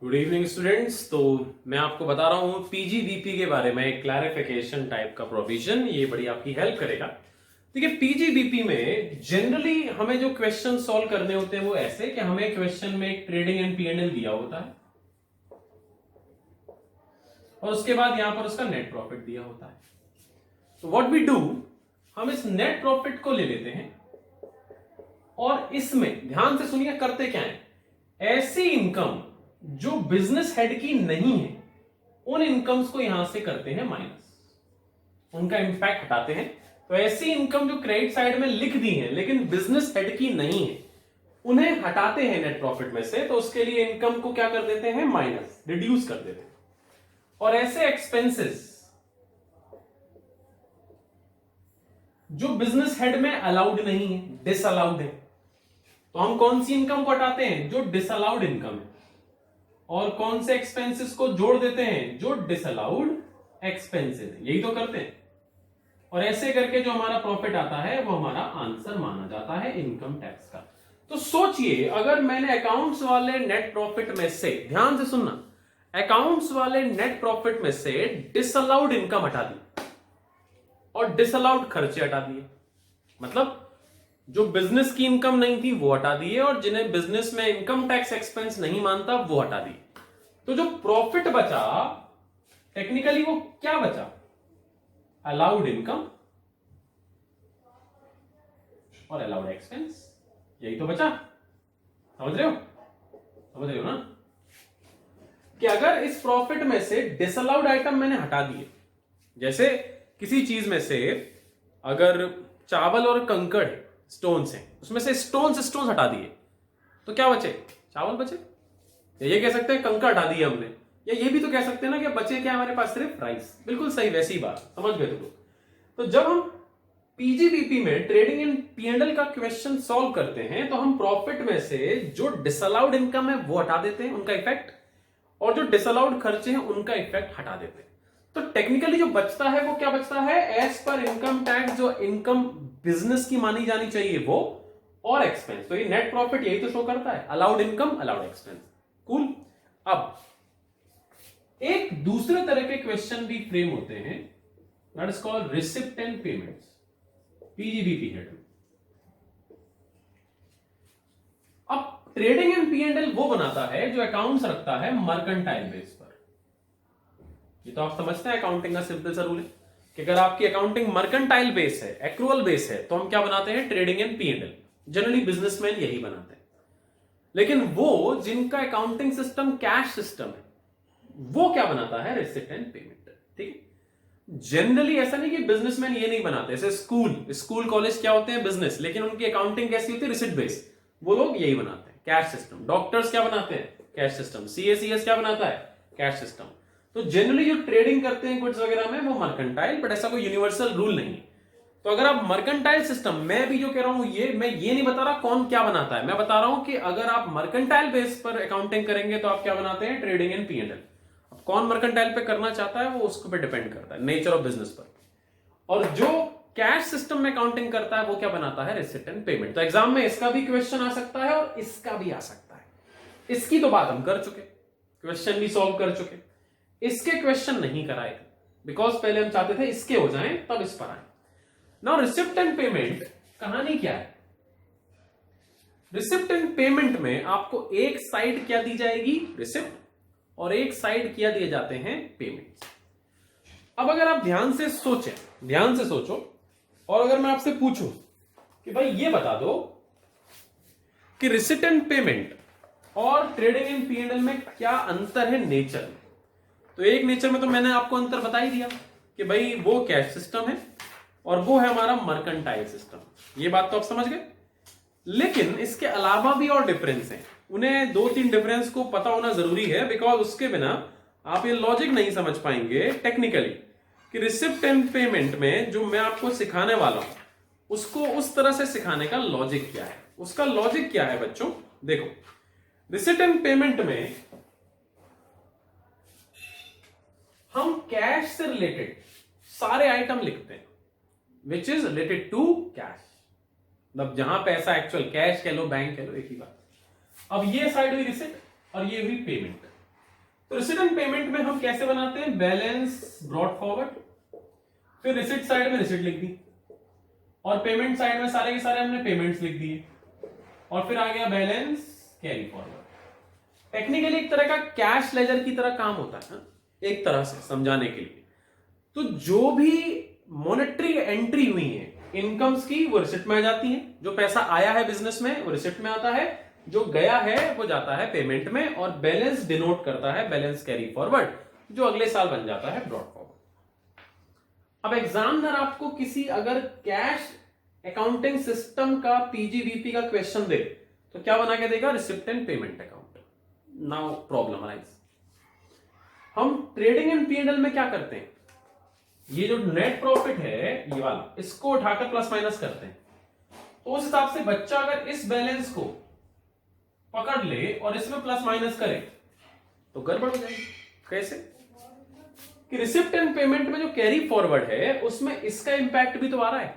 Good evening students. तो मैं आपको बता रहा हूँ पीजीबीपी के बारे में, एक क्लैरिफिकेशन टाइप का प्रोविजन, ये बड़ी आपकी हेल्प करेगा। देखिए, पीजीबीपी में जनरली हमें जो क्वेश्चन सॉल्व करने होते हैं वो ऐसे कि हमें क्वेश्चन में एक ट्रेडिंग एंड पीएनएल दिया होता है और उसके बाद यहां पर उसका नेट प्रॉफिट दिया होता है। तो व्हाट वी डू, हम इस नेट प्रॉफिट को ले लेते हैं और इसमें ध्यान से सुनिए करते क्या है, ऐसी इनकम जो बिजनेस हेड की नहीं है उन इनकम्स को यहां से करते हैं माइनस, उनका इंपैक्ट हटाते हैं। तो ऐसी इनकम जो क्रेडिट साइड में लिख दी है लेकिन बिजनेस हेड की नहीं है उन्हें हटाते हैं नेट प्रॉफिट में से। तो उसके लिए इनकम को क्या कर देते हैं, माइनस, रिड्यूस कर देते हैं। और ऐसे एक्सपेंसेस जो बिजनेस हेड में अलाउड नहीं है, डिसअलाउड है, तो हम कौन सी इनकम को हटाते हैं, जो डिसअलाउड इनकम है, और कौन से एक्सपेंसेस को जोड़ देते हैं, जो डिसअलाउड एक्सपेंसेस है। यही तो करते हैं। और ऐसे करके जो हमारा प्रॉफिट आता है वो हमारा आंसर माना जाता है इनकम टैक्स का। तो सोचिए, अगर मैंने अकाउंट्स वाले नेट प्रॉफिट में से, ध्यान से सुनना, अकाउंट्स वाले नेट प्रॉफिट में से डिसअलाउड इनकम हटा दी और डिसअलाउड खर्चे हटा दिए, मतलब जो बिजनेस की इनकम नहीं थी वो हटा दिए और जिन्हें बिजनेस में इनकम टैक्स एक्सपेंस नहीं मानता वो हटा दिए, तो जो प्रॉफिट बचा टेक्निकली वो क्या बचा, अलाउड इनकम और अलाउड एक्सपेंस, यही तो बचा। समझ रहे हो ना, कि अगर इस प्रॉफिट में से डिसअलाउड आइटम मैंने हटा दिए, जैसे किसी चीज में से अगर चावल और कंकड़ स्टोन्स हैं, उसमें से स्टोन्स हटा दिए तो क्या बचे, चावल बचे। या ये कह सकते हैं कंकड़ हटा दिए हमने, या ये भी तो कह सकते हैं ना कि बचे क्या हमारे पास, सिर्फ राइस। बिल्कुल सही, वैसी बात, समझ गए तुम लोग। तो जब हम पीजीबीपी में ट्रेडिंग एंड पीएनएल का क्वेश्चन सॉल्व करते हैं तो हम प्रॉफिट में से जो डिसअलाउड इनकम है वो हटा देते हैं, उनका इफेक्ट, और जो डिसअलाउड खर्चे हैं उनका इफेक्ट हटा देते हैं। तो टेक्निकली जो बचता है वो क्या बचता है, एज पर इनकम टैक्स जो इनकम बिजनेस की मानी जानी चाहिए वो, और एक्सपेंस। तो ये नेट प्रॉफिट यही तो शो करता है, allowed income allowed expense. Cool. अब एक दूसरे तरह के क्वेश्चन भी फ्रेम होते हैं, that is called receipt and payments, PGBP head. अब ट्रेडिंग एंड पीएनएल वो बनाता है जो अकाउंट्स रखता है मर्केंटाइल बेस पर। ये तो आप समझते हैं अकाउंटिंग का सिंपल सा रूल है कि अगर आपकी अकाउंटिंग मर्केंटाइल बेस है, एक्रूअल बेस है, तो हम क्या बनाते हैं, trading and PNL. Generally businessman यही बनाते हैं। लेकिन वो जिनका अकाउंटिंग सिस्टम कैश सिस्टम है वो क्या बनाता है, रिसिप्ट एंड पेमेंट। ठीक है, जनरली ऐसा नहीं कि बिजनेसमैन ये नहीं बनाते। जैसे स्कूल कॉलेज क्या होते हैं, बिजनेस, लेकिन उनकी अकाउंटिंग कैसी होती है, रिसिप्ट बेस। वो लोग यही बनाते हैं, कैश सिस्टम। डॉक्टर्स क्या बनाते हैं, कैश सिस्टम। सीएसीएस क्या बनाता है, कैश सिस्टम। तो जनरली जो ट्रेडिंग करते हैं गुड्स वगैरह में वो मर्केंटाइल, बट ऐसा कोई यूनिवर्सल रूल नहीं है। तो अगर आप मर्केंटाइल सिस्टम, मैं भी जो कह रहा हूं मैं ये नहीं बता रहा कौन क्या बनाता है, मैं बता रहा हूं कि अगर आप मर्केंटाइल बेस पर अकाउंटिंग करेंगे तो आप क्या बनाते हैं, ट्रेडिंग एंड पीएनएल। अब कौन मर्केंटाइल पे करना चाहता है वो उसके पे डिपेंड करता है, नेचर ऑफ बिजनेस पर। और जो कैश सिस्टम में अकाउंटिंग करता है वो क्या बनाता है, रिसिप्ट एंड पेमेंट। तो एग्जाम में इसका भी क्वेश्चन आ सकता है और इसका भी आ सकता है। इसकी तो बात हम कर चुके, क्वेश्चन भी सॉल्व कर चुके। इसके क्वेश्चन नहीं कराए थे बिकॉज पहले हम चाहते थे इसके हो जाएं तब इस पर आए। नाउ रिसिप्ट एंड पेमेंट कहानी क्या है, रिसिप्ट एंड पेमेंट में आपको एक साइड क्या दी जाएगी, रिसिप्ट, और एक साइड क्या दिए जाते हैं, पेमेंट। अब अगर आप ध्यान से सोचो, और अगर मैं आपसे पूछूं कि भाई ये बता दो कि रिसिप्ट एंड पेमेंट और ट्रेडिंग एंड पीएनएल में क्या अंतर है नेचर में, तो एक नेचर में तो मैंने आपको अंतर बता ही दिया कि भाई वो कैश सिस्टम है और वो है हमारा मर्केंटाइल सिस्टम। ये बात तो आप समझ गए। लेकिन इसके अलावा भी और डिफरेंस हैं, उन्हें 2-3 डिफरेंस को पता होना जरूरी है, बिकॉज उसके बिना आप ये लॉजिक नहीं समझ पाएंगे टेक्निकली कि रिसिप्ट एंड पेमेंट में जो मैं आपको सिखाने वाला हूं उसको उस तरह से सिखाने का लॉजिक क्या है। उसका लॉजिक क्या है बच्चों, देखो, रिसिप्ट एंड पेमेंट में हम कैश से रिलेटेड सारे आइटम लिखते हैं which is related to cash, मतलब जहां पैसा एक्चुअल कैश कह लो, बैंक कह लो, एक ही बात। अब ये साइड हुई रिसिप्ट और ये हुई पेमेंट। तो रिसिट एंड पेमेंट में हम कैसे बनाते हैं, बैलेंस ब्रॉट फॉरवर्ड, फिर रिसिट साइड में रिसिट लिख दी और पेमेंट साइड में सारे के सारे हमने पेमेंट्स लिख दिए और फिर आ गया बैलेंस कैरी फॉरवर्ड। टेक्निकली एक तरह का कैश लेजर की तरह काम होता है एक तरह से समझाने के लिए। तो जो भी मॉनेटरी एंट्री हुई है इनकम्स की वो रिसिट में आ जाती है, जो पैसा आया है बिजनेस में वो रिसिट में आता है, जो गया है वो जाता है पेमेंट में और बैलेंस डिनोट करता है बैलेंस कैरी फॉरवर्ड जो अगले साल बन जाता है ब्रॉट फॉरवर्ड। अब एग्जामिनर आपको किसी अगर कैश अकाउंटिंग सिस्टम का पीजीवीपी का क्वेश्चन दे तो क्या बना के देगा, receipt and payment account. Now problem arise, हम ट्रेडिंग एंड पी&एल में क्या करते हैं, ये जो नेट प्रॉफिट है ये वाला इसको उठाकर प्लस माइनस करते हैं। तो उस हिसाब से बच्चा अगर इस बैलेंस को पकड़ ले और इसमें प्लस माइनस करे तो गड़बड़ हो जाएगी। कैसे कि रिसिप्ट एंड पेमेंट में जो कैरी फॉरवर्ड है उसमें इसका इंपैक्ट भी तो आ रहा है,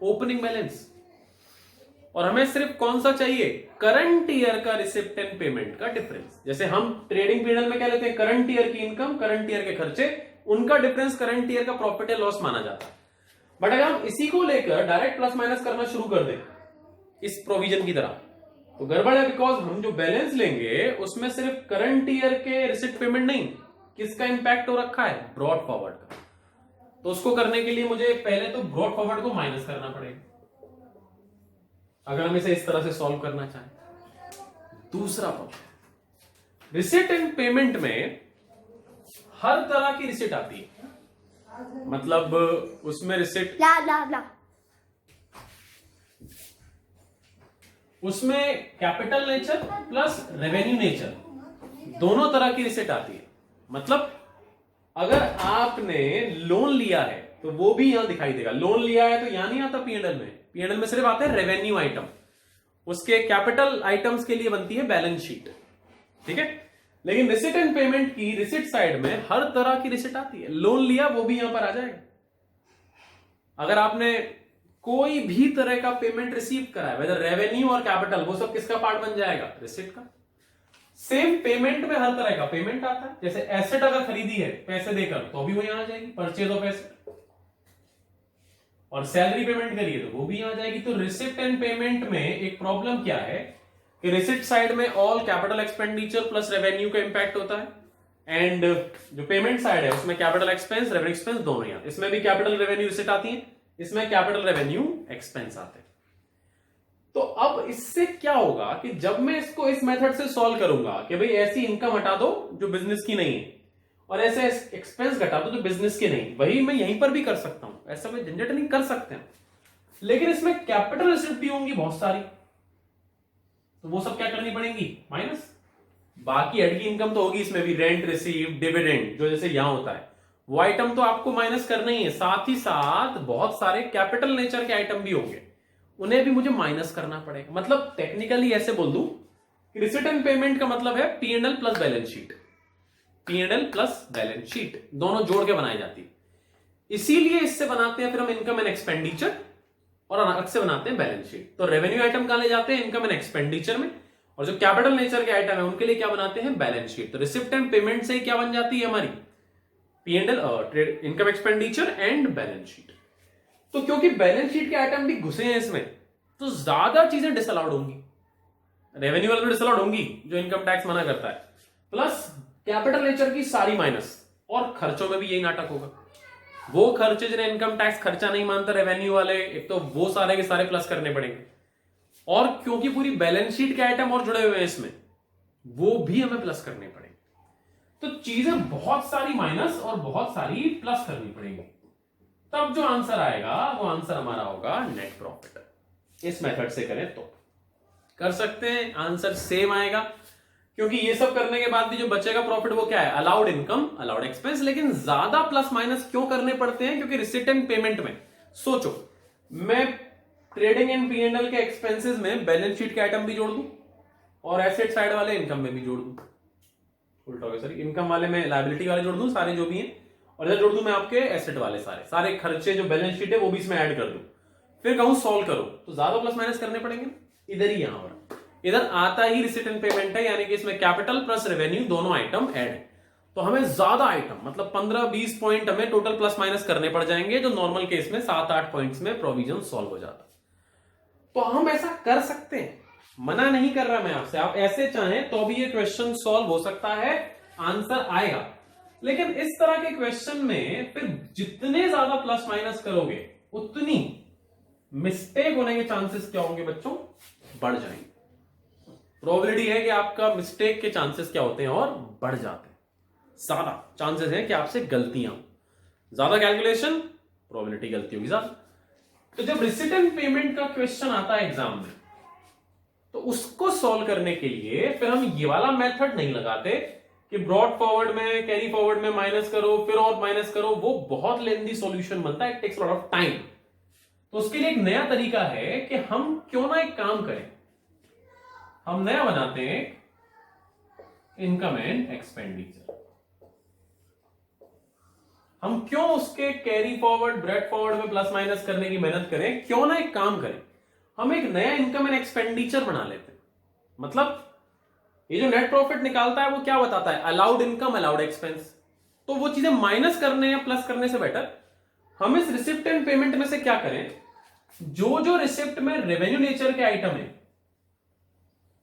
ओपनिंग बैलेंस, और हमें सिर्फ कौन सा चाहिए, करंट ईयर का रिसिप्ट एंड पेमेंट का डिफरेंस। जैसे हम ट्रेडिंग पीरियड में क्या लेते हैं, करंट ईयर की इनकम, करंट ईयर के खर्चे, उनका डिफरेंस करंट ईयर का प्रॉफिट या लॉस माना जाता है। बट अगर हम इसी को लेकर डायरेक्ट प्लस माइनस करना शुरू कर दें इस प्रोविजन की तरह तो गड़बड़ है, बिकॉज हम जो बैलेंस लेंगे उसमें सिर्फ करंट ईयर के रिसिप्ट पेमेंट नहीं, किसका इंपैक्ट हो रखा है, ब्रॉड फॉरवर्ड का। तो उसको करने के लिए मुझे पहले तो ब्रॉड फॉरवर्ड को माइनस करना पड़ेगा अगर हम इसे इस तरह से सॉल्व करना चाहें। दूसरा प्रॉब्लम, रिसिट एंड पेमेंट में हर तरह की रिसिट आती है, मतलब उसमें रिसिट उसमें capital nature plus revenue nature दोनों तरह की रिसिट आती है। मतलब अगर आपने लोन लिया है तो वो भी यहां दिखाई देगा, लोन लिया है तो यहां नहीं आता पीएनएल में, पीएनएल में सिर्फ आते हैं रेवेन्यू आइटम, उसके कैपिटल आइटम्स के लिए बनती है बैलेंस शीट, ठीक है। लेकिन रिसिट एंड पेमेंट की रिसिट साइड में हर तरह की रिसिट आती है, लोन लिया वो भी यहां पर आ जाएगा। अगर आपने कोई भी तरह का पेमेंट रिसीव करा है वेदर रेवेन्यू और कैपिटल, वो सब किसका पार्ट बन जाएगा, रिसिट का। सेम पेमेंट में हर तरह का पेमेंट आता है, जैसे एसेट अगर खरीदी है पैसे देकर तो भी वो यहां आ जाएगी, परचेज ऑफ एसेट, और सैलरी पेमेंट करिए तो वो भी यहां आ जाएगी। तो रिसिप्ट एंड पेमेंट में एक प्रॉब्लम क्या है कि रिसिप्ट साइड में all capital expenditure plus revenue का इंपैक्ट होता है, एंड जो पेमेंट साइड है उसमें कैपिटल एक्सपेंस रेवेन्यू एक्सपेंस दोनों ही आते हैं। इसमें भी कैपिटल रेवेन्यू रिसिट आती है, इसमें कैपिटल रेवेन्यू एक्सपेंस आते हैं। तो अब इससे क्या होगा कि जब मैं इसको इस मेथड से सॉल्व करूंगा कि भाई ऐसी इनकम हटा दो जो बिजनेस की नहीं है और ऐसे एक्सपेंस घटा दो जो बिजनेस के नहीं, वही मैं यहीं पर भी कर सकता हूं, ऐसा मैं झंझट नहीं कर सकते हैं। लेकिन इसमें कैपिटल रिसिप्ट भी होंगी बहुत सारी, तो वो सब क्या करनी पड़ेंगी, माइनस। बाकी हेड की इनकम तो होगी इसमें भी, रेंट रिसीव, डिविडेंड, जो जैसे यहां होता है वो आइटम तो आपको माइनस करना ही है, साथ ही साथ बहुत सारे कैपिटल नेचर के आइटम भी होंगे, उन्हें भी मुझे माइनस करना पड़ेगा। मतलब टेक्निकली ऐसे बोल दूं कि रिसिट एंड पेमेंट का मतलब है PNL plus balance sheet, PNL plus balance sheet दोनों जोड़ के बनाई जाती है। इसीलिए इससे बनाते हैं फिर हम इनकम एंड एक्सपेंडिचर और अलग से बनाते हैं बैलेंस शीट। तो रेवेन्यू आइटम कहां ले जाते हैं, इनकम एंड एक्सपेंडिचर में, और जो कैपिटल नेचर के आइटम है उनके लिए क्या बनाते हैं, बैलेंस शीट। तो रिसिप्ट एंड पेमेंट से क्या बन जाती है हमारी, PNL trade income expenditure and balance sheet. तो क्योंकि बैलेंस शीट के आइटम भी घुसे हैं इसमें तो ज्यादा चीजें डिसअलाउड होंगी, रेवेन्यू वाले डिसअलाउड होंगी जो इनकम टैक्स मना करता है, प्लस कैपिटल नेचर की सारी माइनस, और खर्चों में भी यही नाटक होगा। वो खर्चे जिन्हें इनकम टैक्स खर्चा नहीं मानता रेवेन्यू वाले, एक तो वो सारे के सारे प्लस करने पड़ेंगे, और क्योंकि पूरी बैलेंस शीट के आइटम और जुड़े हुए हैं इसमें वो भी हमें प्लस करने पड़ेंगे। तो चीजें बहुत सारी माइनस और बहुत सारी प्लस करनी पड़ेगी, तब जो आंसर आएगा वो आंसर हमारा होगा नेट प्रॉफिट। इस मेथड से करें तो कर सकते हैं, आंसर सेम आएगा, क्योंकि ये सब करने के बाद भी जो बचेगा प्रॉफिट वो क्या है, अलाउड इनकम अलाउड एक्सपेंस। लेकिन ज्यादा प्लस माइनस क्यों करने पड़ते हैं, क्योंकि रिसिट एंड पेमेंट में सोचो मैं ट्रेडिंग एंड पीएनएल के एक्सपेंसेस में बैलेंस शीट के आइटम भी जोड़ दूं और एसेट साइड वाले इनकम में भी जोड़ दूं, उल्टा हो गया सर, इनकम वाले में लायबिलिटी वाले जोड़ दूं सारे जो भी हैं, और इधर जोड़ दूं मैं आपके एसेट वाले सारे खर्चे जो बैलेंस शीट है वो भी इसमें ऐड कर दूं, फिर कहूं सॉल्व करो तो ज्यादा प्लस माइनस करने पड़ेंगे, इधर ही यहां पर इधर आता ही रिसिट एंड पेमेंट है, यानी कि इसमें कैपिटल प्लस रेवेन्यू दोनों आइटम ऐड है। तो हमें ज्यादा आइटम मतलब 15-20 पॉइंट हमें टोटल प्लस माइनस करने पड़ जाएंगे, जो नॉर्मल केस में 7-8 पॉइंट्स में प्रोविजन सॉल्व हो जाता। तो हम ऐसा कर सकते हैं, मना नहीं कर रहा मैं आपसे, आप ऐसे चाहें तो भी ये क्वेश्चन सॉल्व हो सकता है, आंसर आएगा। लेकिन इस तरह के क्वेश्चन में फिर जितने ज्यादा प्लस माइनस करोगे उतनी मिस्टेक होने के चांसेस क्या होंगे बच्चों, बढ़ जाएंगे। प्रोबेबिलिटी है कि आपका मिस्टेक के चांसेस क्या होते हैं और बढ़ जाते हैं, ज्यादा चांसेस है कि आपसे गलतियां, ज्यादा कैलकुलेशन प्रोबेबिलिटी गलती होगी ज्यादा। तो जब रिसिट एंड पेमेंट का क्वेश्चन आता है एग्जाम में, तो उसको सॉल्व करने के लिए फिर हम ये वाला मेथड नहीं लगाते कि ब्रॉड फॉरवर्ड में कैरी फॉरवर्ड में माइनस करो फिर और माइनस करो, वो बहुत लेंथी सॉल्यूशन बनता है, it takes lot of time. तो उसके लिए एक नया तरीका है कि हम क्यों ना एक काम करें, हम नया बनाते हैं इनकम एंड एक्सपेंडिचर। हम क्यों उसके कैरी फॉरवर्ड ब्रेड फॉरवर्ड में प्लस माइनस करने की मेहनत करें, क्यों ना एक काम करें, हम एक नया इनकम एंड एक्सपेंडिचर बना लेते हैं। मतलब ये जो नेट प्रॉफिट निकालता है वो क्या बताता है, अलाउड इनकम अलाउड एक्सपेंस। तो वो चीजें माइनस करने या प्लस करने से बेटर हम इस रिसिप्ट एंड पेमेंट में से क्या करें, जो जो रिसिप्ट में रेवेन्यू नेचर के आइटम है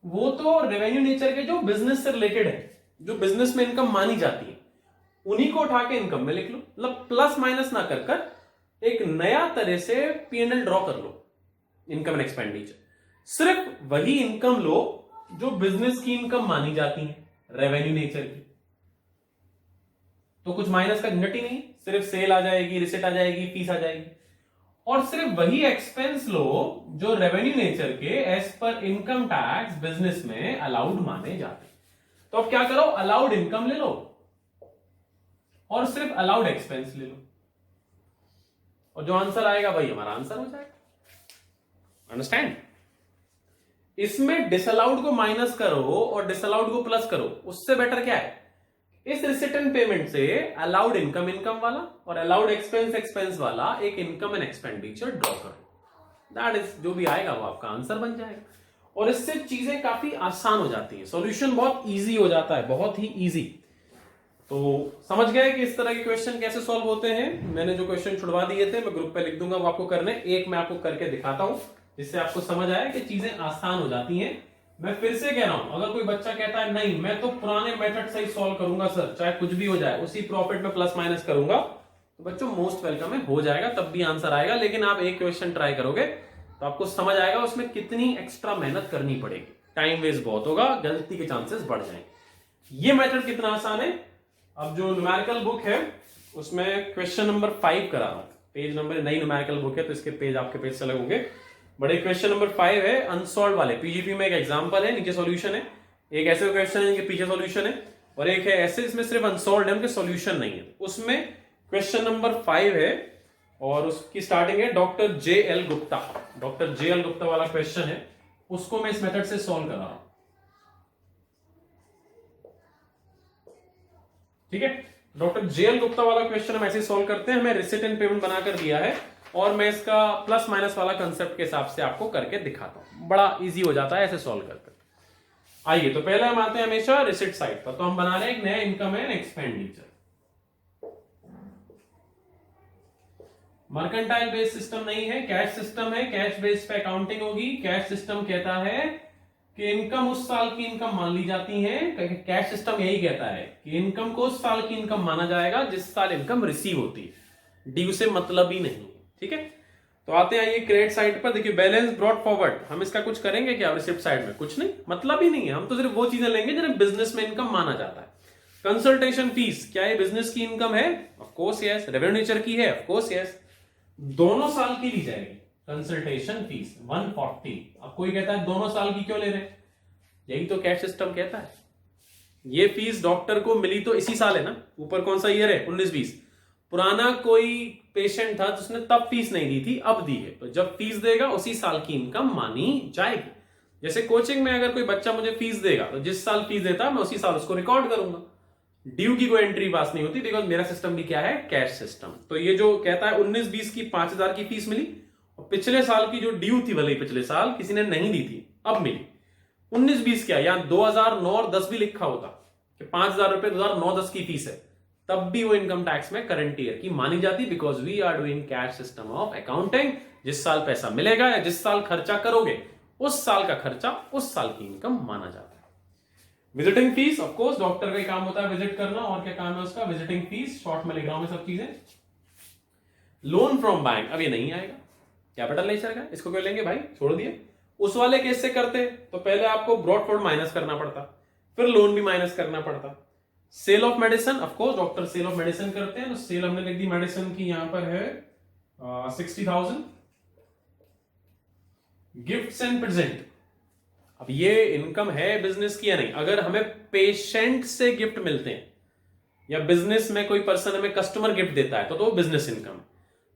वो तो रेवेन्यू नेचर के जो बिजनेस से रिलेटेड है, जो बिजनेस में इनकम मानी जाती है, उन्हीं को उठा के इनकम में लिख लो। मतलब प्लस माइनस ना कर कर एक नया तरह से P&L ड्रॉ कर लो, इनकम एंड एक्सपेंडिचर। सिर्फ वही इनकम लो जो बिजनेस की इनकम मानी जाती है, रेवेन्यू नेचर की। तो कुछ माइनस का झंझट ही नहीं, सिर्फ सेल आ जाएगी, रिसिट आ जाएगी, फीस आ जाएगी। और सिर्फ वही एक्सपेंस लो जो रेवेन्यू नेचर के एज पर इनकम टैक्स बिजनेस में अलाउड माने जाते। तो अब क्या करो, अलाउड इनकम ले लो और सिर्फ अलाउड एक्सपेंस ले लो, और जो आंसर आएगा वही हमारा आंसर हो जाएगा। अंडरस्टैंड? इसमें डिसअलाउड को माइनस करो और डिसअलाउड को प्लस करो, उससे बेटर क्या है, इस रिसिट एंड पेमेंट से अलाउड इनकम इनकम वाला और अलाउड एक्सपेंस एक्सपेंस वाला एक इनकम एंड एक्सपेंडिचर ड्रॉ करो। दैट इज, जो भी आएगा वो आपका आंसर बन जाएगा। और इससे चीजें काफी आसान हो जाती हैं, सॉल्यूशन बहुत इजी हो जाता है, बहुत ही इजी। तो समझ गए कि इस तरह के क्वेश्चन कैसे सॉल्व होते हैं। मैंने जो क्वेश्चन छुड़वा दिए थे मैं ग्रुप पे लिख दूंगा, वो आपको करने, एक मैं आपको करके दिखाता हूं जिससे आपको समझ आए कि चीजें आसान हो जाती हैं। मैं फिर से कह रहा हूं, अगर कोई बच्चा कहता है नहीं मैं तो पुराने मेथड से ही सॉल्व करूंगा सर, चाहे कुछ भी हो जाए, उसी प्रॉफिट में प्लस माइनस करूंगा, तो बच्चों मोस्ट वेलकम है, हो जाएगा, तब भी आंसर आएगा। लेकिन आप एक क्वेश्चन ट्राई करोगे तो आपको समझ आएगा उसमें कितनी एक्स्ट्रा मेहनत करनी पड़ेगी, टाइम वेस्ट बहुत होगा, गलती के चांसेस बढ़ जाएंगे। ये मेथड कितना आसान है। अब जो न्यूमेरिकल बुक है उसमें क्वेश्चन नंबर 5 करा रहा हूं, पेज नंबर, नई न्यूमेरिकल बुक है तो इसके पेज आपके पेज से अलग होंगे। बड़े क्वेश्चन नंबर 5 है अनसॉल्व वाले, पीजीपी में एक एग्जांपल है, नीचे सॉल्यूशन है, एक ऐसे क्वेश्चन है जिनके पीछे सॉल्यूशन है, और एक है ऐसे इसमें सिर्फ अनसॉल्व है, उनके सॉल्यूशन नहीं है। उसमें क्वेश्चन नंबर 5 है और उसकी स्टार्टिंग है doctor JL Gupta, doctor JL Gupta वाला क्वेश्चन है, उसको मैं इस मेथड से सॉल्व कर रहा हूं। ठीक है, डॉक्टर JL गुप्ता वाला क्वेश्चन हम ऐसे सॉल्व करते हैं, हमें रिसिट एंड पेमेंट बनाकर दिया है और मैं इसका प्लस माइनस वाला कंसेप्ट के हिसाब से आपको करके दिखाता हूं, बड़ा इजी हो जाता है ऐसे सॉल्व करके। आइए, तो पहले हम आते हैं हमेशा रिसिट साइड पर, तो हम बना रहे हैं एक नया income and expenditure. Mercantile based system नहीं है, कैश सिस्टम है, कैश बेस्ड पे अकाउंटिंग होगी। कैश सिस्टम कहता है कि इनकम उस साल की इनकम मान ली जाती है, कैश सिस्टम यही कहता है कि इनकम को उस साल की इनकम माना जाएगा जिस साल इनकम रिसीव होती है, ड्यू से मतलब ही नहीं। ठीक है, तो आते हैं ये क्रेडिट साइड पर। देखिए बैलेंस ब्रॉट फॉरवर्ड, हम इसका कुछ करेंगे क्या रिसिप्ट साइड में? कुछ नहीं, मतलब ही नहीं है, हम तो सिर्फ वो चीजें लेंगे जिन्हें बिजनेस में इनकम माना जाता है। कंसल्टेशन फीस, क्या ये बिजनेस की इनकम है? Of course yes. Revenue nature की है? Of course yes. दोनों साल की ली जाएगी कंसल्टेशन फीस 140। अब कोई कहता है दोनों साल की क्यों ले रहे हैं? यही तो कैश सिस्टम कहता है। ये फीस डॉक्टर को मिली तो इसी साल है ना, ऊपर कौन सा ईयर है? 19-20। पुराना कोई पेशेंट था जिसने तब फीस नहीं दी थी, अब दी है, तो जब फीस देगा उसी साल की इनकम मानी जाएगी। जैसे कोचिंग में अगर कोई बच्चा मुझे फीस देगा तो जिस साल फीस देता मैं उसी साल उसको रिकॉर्ड करूंगा, ड्यू की कोई एंट्री पास नहीं होती, बिकॉज मेरा सिस्टम भी क्या है? Cash system. तो ये जो कहता है 19-20 की 5000 की फीस मिली और पिछले साल की जो ड्यू थी, भले ही पिछले साल किसी ने नहीं दी थी, अब मिली, 19-20 क्या, यहां 2009 और 10 भी लिखा होता कि 5,000 रुपए 2009-10 की फीस है, तब भी वो इनकम टैक्स में करंट ईयर की मानी जाती, because we are doing cash system of accounting. जिस साल पैसा मिलेगा या जिस साल खर्चा करोगे उस साल का खर्चा उस साल की इनकम माना जाता है। Visiting fees, of course doctor का काम होता है विजिट करना, और क्या काम है उसका, विजिटिंग फीस, शॉर्ट में लिख रहा हूं मैं सब चीजें। लोन फ्रॉम बैंक, अब ये नहीं आएगा, कैपिटल नेचर का, इसको क्यों लेंगे भाई, छोड़ दिए। उस वाले केस से करते तो पहले आपको ब्रॉडफोर्ड माइनस करना पड़ता, फिर लोन भी माइनस करना पड़ता। Sale of medicine, of course doctor sale of medicine करते हैं, तो सेल हमने लिख दी मेडिसिन की, यहां पर है 60,000। गिफ्ट्स एंड प्रेजेंट, अब ये इनकम है बिजनेस की या नहीं, अगर हमें पेशेंट से गिफ्ट मिलते हैं या बिजनेस में कोई पर्सन हमें कस्टमर गिफ्ट देता है तो बिजनेस इनकम।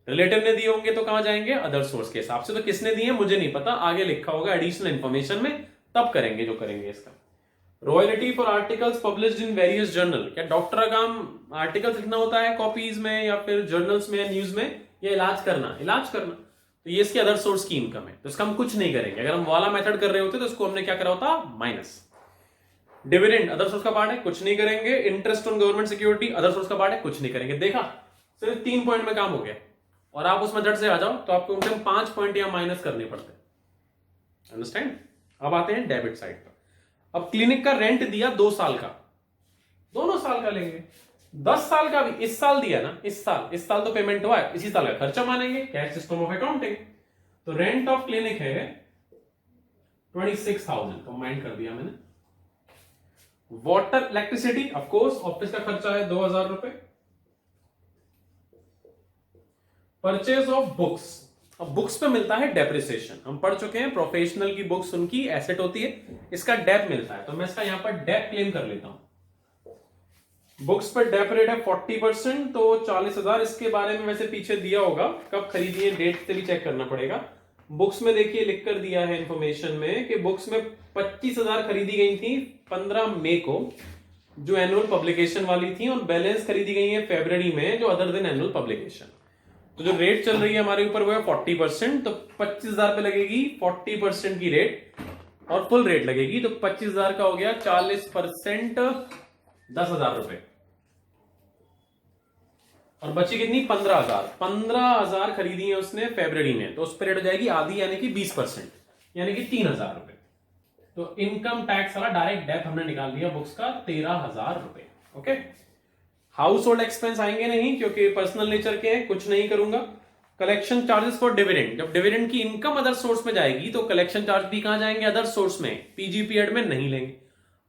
रिलेटिव ने दिए होंगे तो कहां जाएंगे, अदर सोर्स के हिसाब से। तो किसने दिए मुझे नहीं पता, आगे लिखा होगा एडिशनल इंफॉर्मेशन में, तब करेंगे जो करेंगे इसका। Royalty for articles published in various journal, क्या डॉक्टर का काम आर्टिकल्स लिखना होता है कॉपीज में या फिर जर्नल्स में, न्यूज में, या इलाज करना, तो ये इसके अदर सोर्स की इनकम है, तो इसका हम कुछ नहीं करेंगे। अगर हम वाला मेथड कर रहे होते तो इसको हमने क्या करा होता, माइनस। डिविडेंड अदर सोर्स का पार्ट है, कुछ नहीं करेंगे। Interest on government security other source का पार्ट है, कुछ नहीं करेंगे। देखा, सिर्फ 3 पॉइंट में काम हो गया, और आप उस मेथड से आ जाओ तो आपको कम 5 पॉइंट या माइनस करने पड़ते हैं। अंडरस्टैंड। अब आते हैं डेबिट साइड पर। अब क्लिनिक का रेंट दिया 2 साल का, दोनों साल का लेंगे, 10 साल का भी इस साल दिया ना, इस साल तो पेमेंट हुआ है, इसी साल का खर्चा मानेंगे, कैश सिस्टम ऑफ अकाउंटिंग। तो रेंट ऑफ क्लिनिक है 26,000, कंबाइन कर दिया मैंने। Water electricity, of course office का खर्चा है 2,000 रुपए। परचेज ऑफ बुक्स, अब बुक्स पे मिलता है डेप्रिसिएशन, हम पढ़ चुके हैं प्रोफेशनल की बुक्स उनकी एसेट होती है, इसका डेप मिलता है, तो मैं इसका यहां पर डेप क्लेम कर लेता हूं। बुक्स पर डेप रेट है 40%, तो 40,000। इसके बारे में वैसे पीछे दिया होगा, कब खरीदी है डेट से भी चेक करना पड़ेगा। बुक्स में देखिए लिख कर दिया है इंफॉर्मेशन में कि बुक्स में 25,000 खरीदी गई थी 15 मई को, जो एनुअल पब्लिकेशन वाली थी, और बैलेंस खरीदी गई है फरवरी में, जो अदर देन एनुअल पब्लिकेशन। तो जो रेट चल रही है हमारे ऊपर वो है 40%, तो 25,000 पे लगेगी 40% की रेट, और फुल रेट लगेगी, तो 25,000 का हो गया 40%, 10,000 रुपए, और बची कितनी 15,000। 15,000 खरीदी है उसने फरवरी में, तो उस पर रेट हो जाएगी आधी, यानी कि 20%, यानी कि 3,000 रुपए। तो इनकम टैक्स वाला डायरेक्ट डेप हमने निकाल दिया बुक्स का 13,000 रुपए। ओके, हाउस होल्ड एक्सपेंस आएंगे नहीं क्योंकि पर्सनल नेचर के हैं, कुछ नहीं करूंगा। कलेक्शन चार्जेस फॉर डिविडेंड, जब डिविडेंड की इनकम अदर सोर्स में जाएगी तो कलेक्शन चार्ज भी कहां जाएंगे, अदर सोर्स में, पीजीपीएड में नहीं लेंगे।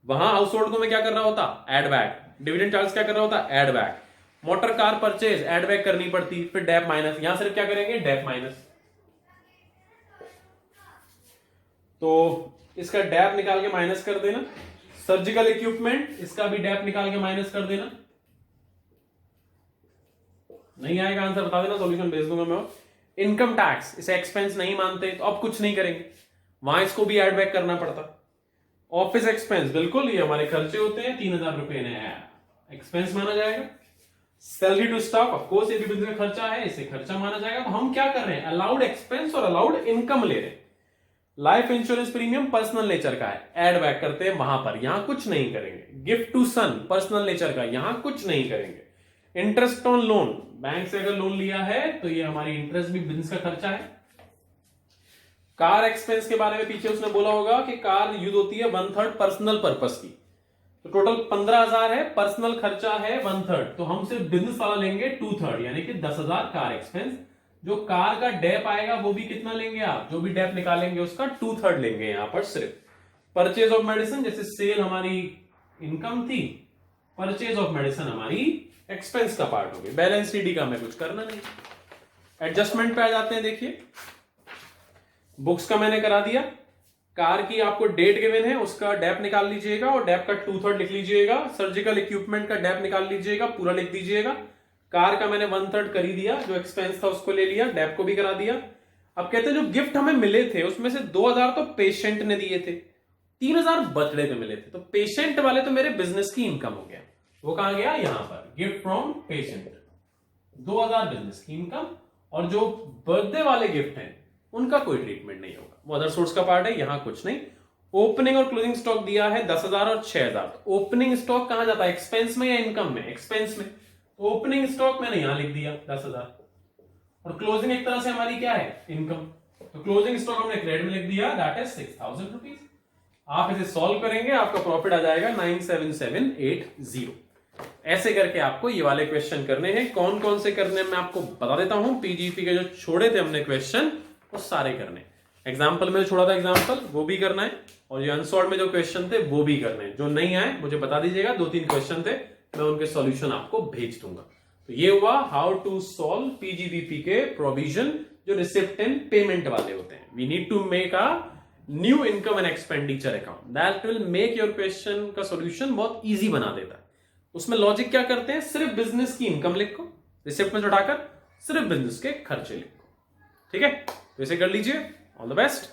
वहां हाउस होल्ड को मैं क्या कर रहा होता, एड बैक। डिविडेंड चार्ज क्या कर रहा होता, add back. Motor car purchase add back करनी पड़ती, फिर डेप माइनस, यहां सिर्फ क्या करेंगे, डेप माइनस। तो इसका डेप निकाल के माइनस कर देना। सर्जिकल इक्विपमेंट, इसका भी डेप निकाल के माइनस कर देना। नहीं आएगा आंसर बता देना, सॉल्यूशन भेज दूंगा मैं। इनकम टैक्स, इसे एक्सपेंस नहीं मानते तो अब कुछ नहीं करेंगे, वहां इसको भी एड बैक करना पड़ता। ऑफिस एक्सपेंस, बिल्कुल ये हमारे खर्चे होते हैं, 3,000 रुपए ने एक्सपेंस माना जाएगा। Salary to staff, of course ये भी बिजनेस का खर्चा है, इसे खर्चा माना जाएगा। तो हम क्या कर रहे हैं, अलाउड एक्सपेंस और अलाउड इनकम ले रहे हैं। Life insurance premium personal nature का है, एड बैक करते हैं वहां पर, यहां कुछ नहीं करेंगे। Gift to son personal nature का, यहां कुछ नहीं करेंगे। इंटरेस्ट ऑन लोन, बैंक से अगर लोन लिया है तो ये हमारी इंटरेस्ट भी बिजनेस का खर्चा है। कार एक्सपेंस के बारे में पीछे उसने बोला होगा कि कार यूज होती है 1/3 पर्सनल पर्पस की, तो टोटल 15,000 है, पर्सनल खर्चा है 1/3, तो हम सिर्फ बिजनेस वाला लेंगे 2/3, यानी कि 10,000 कार एक्सपेंस। जो कार का डेप आएगा वो भी कितना लेंगे आप, जो भी डेप निकालेंगे उसका 2/3 लेंगे यहां पर सिर्फ। परचेज ऑफ मेडिसिन, जैसे सेल हमारी इनकम थी, परचेज ऑफ मेडिसिन हमारी एक्सपेंस का पार्ट हो गई। बैलेंस शीट का हमें कुछ करना नहीं। एडजस्टमेंट पे आ जाते हैं, देखिए बुक्स का मैंने करा दिया, कार की आपको डेट गिवन है, उसका डेप निकाल लीजिएगा और डेप का 2/3 लिख लीजिएगा। सर्जिकल इक्विपमेंट का डेप निकाल लीजिएगा, पूरा लिख दीजिएगा। कार का मैंने 1/3 कर ही दिया, जो एक्सपेंस था उसको ले लिया, डेप को भी करा दिया। अब कहते हैं जो गिफ्ट हमें मिले थे उसमें से 2,000 तो पेशेंट ने दिए थे, 3,000 बर्थडे पे मिले थे, तो पेशेंट वाले तो मेरे बिजनेस की इनकम हो गया। वो कहां गया, यहां पर गिफ्ट फ्रॉम पेशेंट, 2,000 बिजनेस की इनकम। और जो बर्थडे वाले गिफ्ट हैं उनका कोई ट्रीटमेंट नहीं होगा, वो अदर सोर्स का पार्ट है, यहां कुछ नहीं। ओपनिंग और क्लोजिंग स्टॉक दिया है 10,000 और 6,000। ओपनिंग स्टॉक कहां जाता है, एक्सपेंस में या इनकम में? एक्सपेंस में। ओपनिंग स्टॉक मैंने यहां लिख दिया 10,000, और क्लोजिंग एक तरह से हमारी क्या है, इनकम। तो क्लोजिंग स्टॉक हमने क्रेडिट में लिख दिया, दैट इज 6,000 रुपीज। आप इसे सॉल्व करेंगे, आपका प्रॉफिट आ जाएगा 97780। ऐसे करके आपको ये वाले क्वेश्चन करने हैं। कौन कौन से करने मैं आपको बता देता हूं। पीजीपी के जो छोड़े थे हमने क्वेश्चन, वो सारे करने। एग्जाम्पल में छोड़ा था एग्जाम्पल, वो भी करना है, और ये अनसॉल्व में जो क्वेश्चन थे वो भी करने हैं। जो नहीं आए मुझे बता दीजिएगा, 2-3 क्वेश्चन थे, मैं उनके सॉल्यूशन आपको भेज दूंगा। तो ये हुआ हाउ टू सॉल्व पीजीबीपी के प्रोविजन जो रिसिप्ट एंड पेमेंट वाले होते हैं। We need to make a new income and expenditure account, that will make your question का सॉल्यूशन बहुत इजी बना देता है। उसमें लॉजिक क्या करते हैं, सिर्फ बिजनेस की इनकम लिखो, रिसिप्ट में चढ़ाकर सिर्फ बिजनेस के खर्चे लिखो। ठीक है, तो इसे कर लीजिए। All the best.